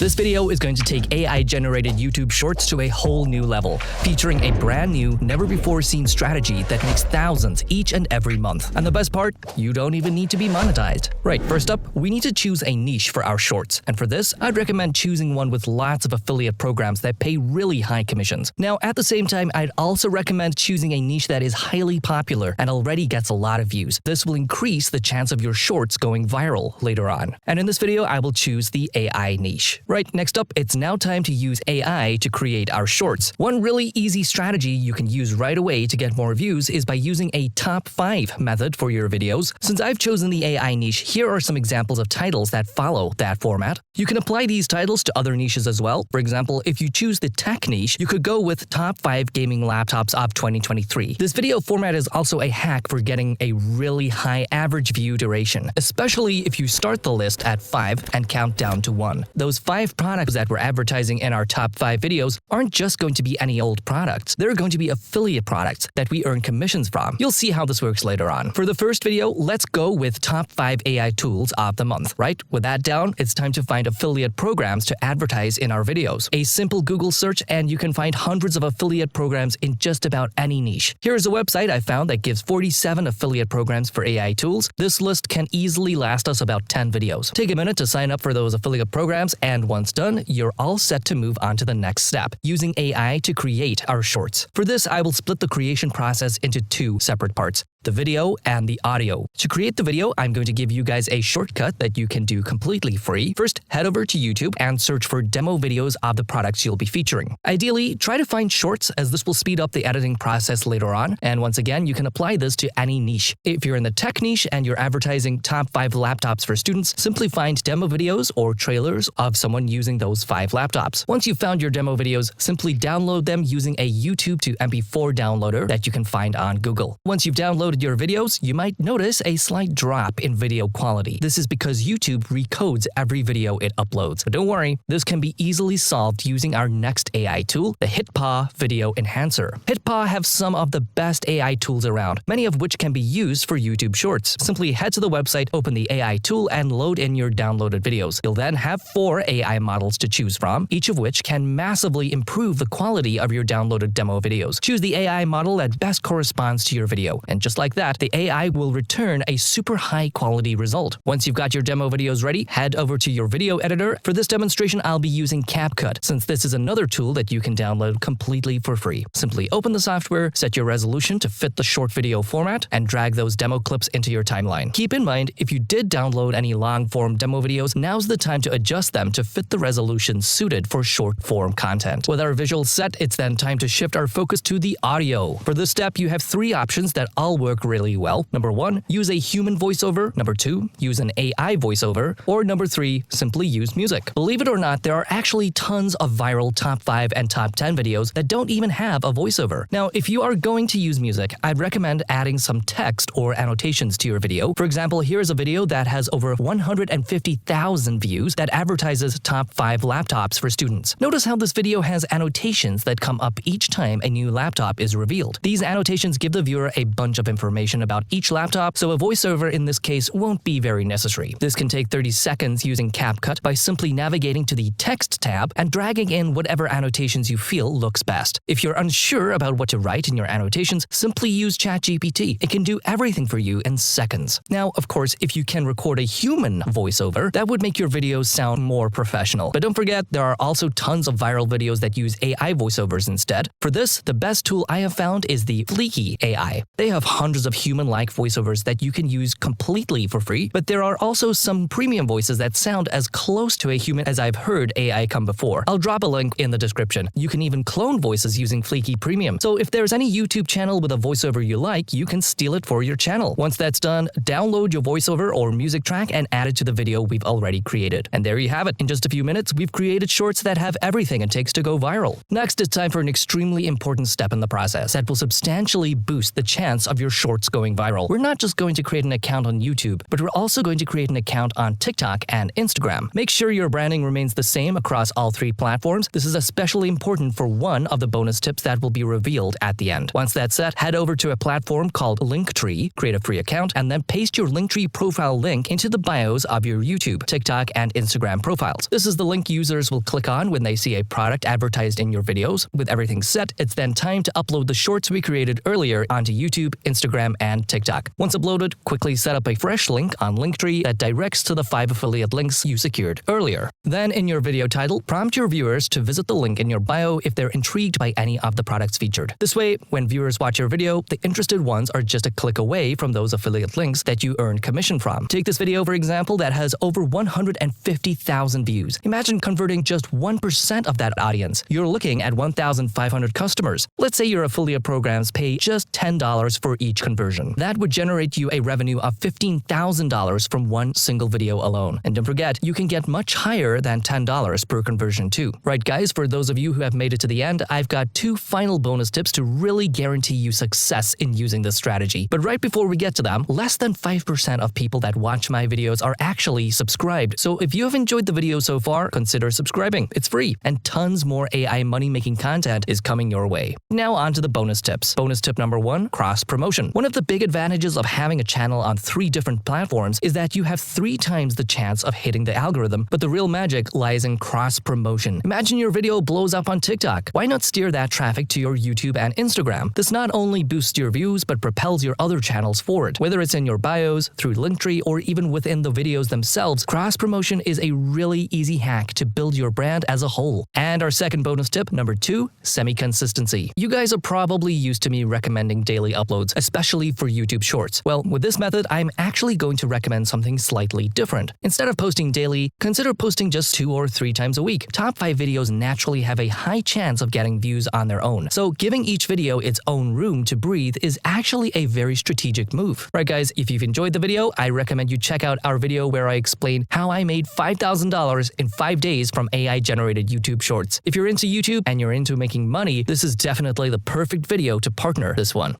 This video is going to take AI-generated YouTube Shorts to a whole new level, featuring a brand new, never-before-seen strategy that makes thousands each and every month. And the best part, you don't even need to be monetized. Right, first up, we need to choose a niche for our shorts. And for this, I'd recommend choosing one with lots of affiliate programs that pay really high commissions. Now, at the same time, I'd also recommend choosing a niche that is highly popular and already gets a lot of views. This will increase the chance of your shorts going viral later on. And in this video, I will choose the AI niche. Right, next up, it's now time to use AI to create our shorts. One really easy strategy you can use right away to get more views is by using a top 5 method for your videos. Since I've chosen the AI niche, here are some examples of titles that follow that format. You can apply these titles to other niches as well. For example, if you choose the tech niche, you could go with top 5 gaming laptops of 2023. This video format is also a hack for getting a really high average view duration, especially if you start the list at 5 and count down to 1. Those 5 products that we're advertising in our top 5 videos aren't just going to be any old products. They're going to be affiliate products that we earn commissions from. You'll see how this works later on. For the first video, let's go with top 5 AI tools of the month, right? With that down, it's time to find affiliate programs to advertise in our videos. A simple Google search and you can find hundreds of affiliate programs in just about any niche. Here's a website I found that gives 47 affiliate programs for AI tools. This list can easily last us about 10 videos. Take a minute to sign up for those affiliate programs, and once done, you're all set to move on to the next step, using AI to create our shorts. For this, I will split the creation process into 2 separate parts: the video and the audio. To create the video, I'm going to give you guys a shortcut that you can do completely free. First, head over to YouTube and search for demo videos of the products you'll be featuring. Ideally, try to find shorts, as this will speed up the editing process later on. And once again, you can apply this to any niche. If you're in the tech niche and you're advertising top 5 laptops for students, simply find demo videos or trailers of someone using those 5 laptops. Once you've found your demo videos, simply download them using a YouTube to MP4 downloader that you can find on Google. Once you've downloaded your videos, you might notice a slight drop in video quality. This is because YouTube recodes every video it uploads. But don't worry, this can be easily solved using our next AI tool, the HitPaw Video Enhancer. HitPaw have some of the best AI tools around, many of which can be used for YouTube Shorts. Simply head to the website, open the AI tool, and load in your downloaded videos. You'll then have 4 AI models to choose from, each of which can massively improve the quality of your downloaded demo videos. Choose the AI model that best corresponds to your video, and just like that, the AI will return a super high quality result. Once you've got your demo videos ready, head over to your video editor. For this demonstration, I'll be using CapCut, since this is another tool that you can download completely for free. Simply open the software, set your resolution to fit the short video format, and drag those demo clips into your timeline. Keep in mind, if you did download any long-form demo videos, now's the time to adjust them to fit the resolution suited for short-form content. With our visuals set, it's then time to shift our focus to the audio. For this step, you have 3 options that all work really well. Number 1, use a human voiceover. Number 2, use an AI voiceover. Or number 3, simply use music. Believe it or not, there are actually tons of viral top 5 and top 10 videos that don't even have a voiceover. Now, if you are going to use music, I'd recommend adding some text or annotations to your video. For example, here's a video that has over 150,000 views that advertises top 5 laptops for students. Notice how this video has annotations that come up each time a new laptop is revealed. These annotations give the viewer a bunch of information about each laptop, so a voiceover in this case won't be very necessary. This can take 30 seconds using CapCut by simply navigating to the Text tab and dragging in whatever annotations you feel looks best. If you're unsure about what to write in your annotations, simply use ChatGPT. It can do everything for you in seconds. Now, of course, if you can record a human voiceover, that would make your videos sound more professional. But don't forget, there are also tons of viral videos that use AI voiceovers instead. For this, the best tool I have found is the Fleeky AI. They have hundreds of human-like voiceovers that you can use completely for free, but there are also some premium voices that sound as close to a human as I've heard AI come before. I'll drop a link in the description. You can even clone voices using Fleeky Premium. So if there's any YouTube channel with a voiceover you like, you can steal it for your channel. Once that's done, download your voiceover or music track and add it to the video we've already created. And there you have it. In just a few minutes, we've created shorts that have everything it takes to go viral. Next, it's time for an extremely important step in the process that will substantially boost the chance of your shorts going viral. We're not just going to create an account on YouTube, but we're also going to create an account on TikTok and Instagram. Make sure your branding remains the same across all three platforms. This is especially important for one of the bonus tips that will be revealed at the end. Once that's set, head over to a platform called Linktree, create a free account, and then paste your Linktree profile link into the bios of your YouTube, TikTok, and Instagram profiles. This is the link users will click on when they see a product advertised in your videos. With everything set, it's then time to upload the shorts we created earlier onto YouTube, Instagram, and TikTok. Once uploaded, quickly set up a fresh link on Linktree that directs to the 5 affiliate links you secured earlier. Then in your video title, prompt your viewers to visit the link in your bio if they're intrigued by any of the products featured. This way, when viewers watch your video, the interested ones are just a click away from those affiliate links that you earned commission from. Take this video, for example, that has over 150,000 views. Imagine converting just 1% of that audience. You're looking at 1,500 customers. Let's say your affiliate programs pay just $10 for each conversion. That would generate you a revenue of $15,000 from one single video alone. And don't forget, you can get much higher than $10 per conversion too. Right guys, for those of you who have made it to the end, I've got 2 final bonus tips to really guarantee you success in using this strategy. But right before we get to them, less than 5% of people that watch my videos are actually subscribed. So if you have enjoyed the video so far, consider subscribing. It's free, and tons more AI money-making content is coming your way. Now on to the bonus tips. Bonus tip number 1, cross-promotion. One of the big advantages of having a channel on 3 different platforms is that you have 3 times the chance of hitting the algorithm, but the real magic lies in cross-promotion. Imagine your video blows up on TikTok. Why not steer that traffic to your YouTube and Instagram? This not only boosts your views, but propels your other channels forward. Whether it's in your bios, through Linktree, or even within the videos themselves, cross-promotion is a really easy hack to build your brand as a whole. And our second bonus tip, number 2, semi-consistency. You guys are probably used to me recommending daily uploads, especially for YouTube Shorts. Well, with this method, I'm actually going to recommend something slightly different. Instead of posting daily, consider posting just 2 or 3 times a week. Top 5 videos naturally have a high chance of getting views on their own. So giving each video its own room to breathe is actually a very strategic move. Right guys, if you've enjoyed the video, I recommend you check out our video where I explain how I made $5,000 in 5 days from AI-generated YouTube Shorts. If you're into YouTube and you're into making money, this is definitely the perfect video to partner this one.